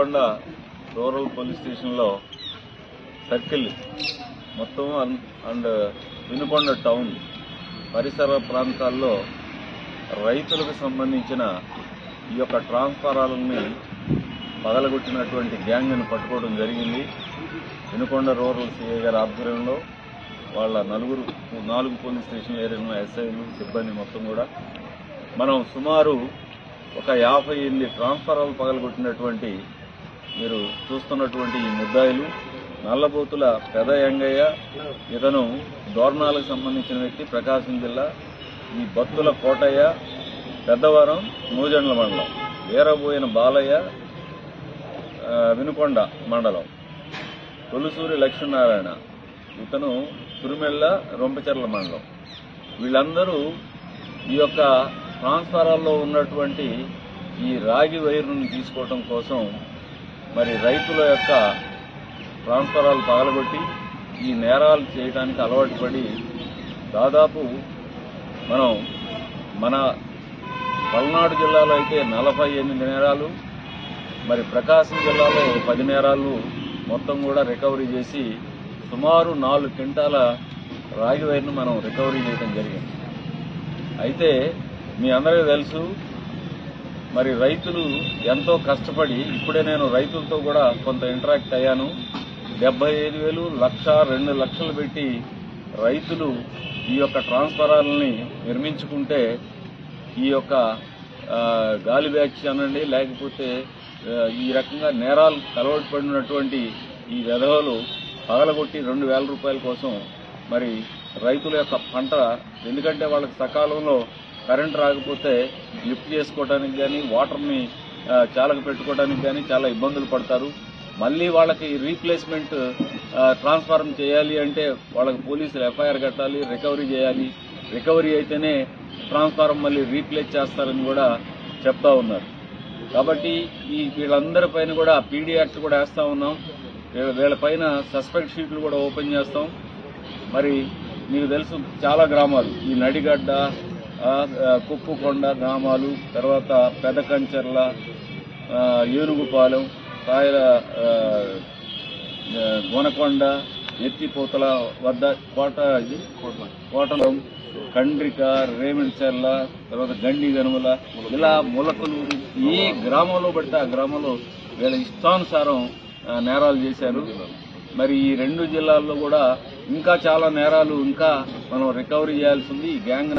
Vinukonda rural police స్టేషన్లో circle మొత్తం and Vinukonda town పరిసర ప్రాంతాల్లో రైతులకు సంబంధించిన ఈ యొక్క ట్రాన్స్ఫారాలని పగలగొట్టినటువంటి గ్యాంగ్ను పట్టుకోవడం జరిగింది. వినుకొండ రూరల్ సిఐ గారి ఆధ్వర్యంలో వాళ్ళ 4 పోలీస్ స్టేషన్ ఏరియాలో ఎస్ఐలు సిబ్బంది మొత్తం కూడా మనం సుమారు ఒక 58 ట్రాన్స్ఫారాలు పగలగొట్టినటువంటి మీరు చూస్తున్నటువంటి ఈ ముద్దాయిలు నల్లబోతుల పెద యంగయ్య, ఇతను దోర్నాలకు సంబంధించిన వ్యక్తి, ప్రకాశం జిల్లా. ఈ బత్తుల కోటయ్య, పెద్దవరం నూజండ్ల మండలం. వీరబోయిన బాలయ్య, వినుకొండ మండలం. తొలుసూరి లక్ష్మీనారాయణ, ఇతను తురుమెల్ల రొంపచెర్ల మండలం. వీళ్ళందరూ ఈ యొక్క ట్రాన్స్ఫారాల్లో ఉన్నటువంటి ఈ రాగి వైరును తీసుకోవడం కోసం మరి రైతుల యొక్క ట్రాన్స్ఫారాలు పగలగొట్టి ఈ నేరాలు చేయడానికి అలవాటు పడి దాదాపు మన పల్నాడు జిల్లాలో అయితే 48 నేరాలు, మరి ప్రకాశం జిల్లాలో 10 నేరాలు మొత్తం కూడా రికవరీ చేసి సుమారు 4 క్వింటాల రాగి వైర్ను మనం రికవరీ చేయడం జరిగింది. అయితే మీ అందరికీ తెలుసు, మరి రైతులు ఎంతో కష్టపడి, ఇప్పుడే నేను రైతులతో కూడా కొంత ఇంటరాక్ట్ అయ్యాను. 75,000, 1,00,000, 2 లక్షలు పెట్టి రైతులు ఈ యొక్క ట్రాన్స్ఫారాలని నిర్మించుకుంటే ఈ యొక్క గాలి బ్యాచ్ అనండి, లేకపోతే ఈ రకంగా నేరాలు అలవాటు పడినటువంటి ఈ వెధవలు పగలగొట్టి 2,000 రూపాయల కోసం మరి రైతుల యొక్క పంట, ఎందుకంటే వాళ్ళకి సకాలంలో కరెంట్ రాకపోతే లిఫ్ట్ చేసుకోవడానికి కానీ వాటర్ని చాలక పెట్టుకోవడానికి కానీ చాలా ఇబ్బందులు పడతారు. మళ్ళీ వాళ్ళకి రీప్లేస్మెంట్ ట్రాన్స్ఫార్మ్ చేయాలి అంటే వాళ్ళకి పోలీసులు ఎఫ్ఐఆర్ కట్టాలి, రికవరీ చేయాలి. రికవరీ అయితేనే ట్రాన్స్ఫార్మ్ మళ్ళీ రీప్లేస్ చేస్తారని కూడా చెప్తా ఉన్నారు. కాబట్టి వీళ్ళందరిపైన కూడా పీడీ యాక్ట్ కూడా వేస్తా ఉన్నాం. వీళ్ళపైన సస్పెక్ట్ షీట్లు కూడా ఓపెన్ చేస్తాం. మరి మీకు తెలుసు, చాలా గ్రామాలు, ఈ నడిగడ్డ, కుప్పుకొండ గ్రామాలు, తర్వాత పెదకంచెర్ల, ఏనుగుపాలెం, కాయల గోనకొండ, ఎత్తిపోతల వద్ద, కోటలం, కండ్రిక, రేవెంచెర్ల, తర్వాత గండి గనుమల, ఇలా ములకలూరు, ఏ గ్రామంలో పడితే ఆ గ్రామంలో వీళ్ళ ఇష్టానుసారం నేరాలు చేశారు. మరి ఈ 2 జిల్లాల్లో కూడా ఇంకా చాలా నేరాలు ఇంకా మనం రికవరీ చేయాల్సి ఉంది. ఈ గ్యాంగ్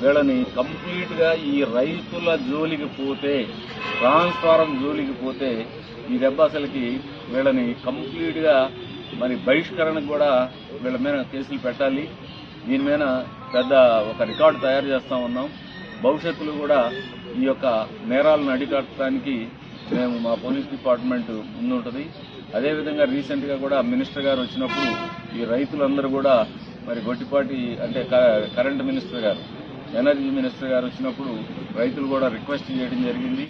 వీళ్ళని కంప్లీట్ గా ఈ రైతుల జోలికి పోతే, ట్రాన్స్ఫారం జోలికి పోతే ఈ దెబ్బ అసలుకి వీళ్ళని కంప్లీట్ గా మరి బహిష్కరణకు కూడా వీళ్ళ మీద కేసులు పెట్టాలి. దీని మీద పెద్ద ఒక రికార్డు తయారు చేస్తా ఉన్నాం. భవిష్యత్తులో కూడా ఈ యొక్క నేరాలను అరికట్టడానికి మేము మా పోలీస్ డిపార్ట్మెంట్ ముందుంటుంది. అదేవిధంగా రీసెంట్ గా కూడా మినిస్టర్ గారు వచ్చినప్పుడు ఈ రైతులందరూ కూడా మరి గొట్టిపాటి అంటే కరెంట్ మినిస్టర్ గారు, ఎనర్జీ మినిస్టర్ గారు వచ్చినప్పుడు రైతులు కూడా రిక్వెస్ట్ చేయడం జరిగింది.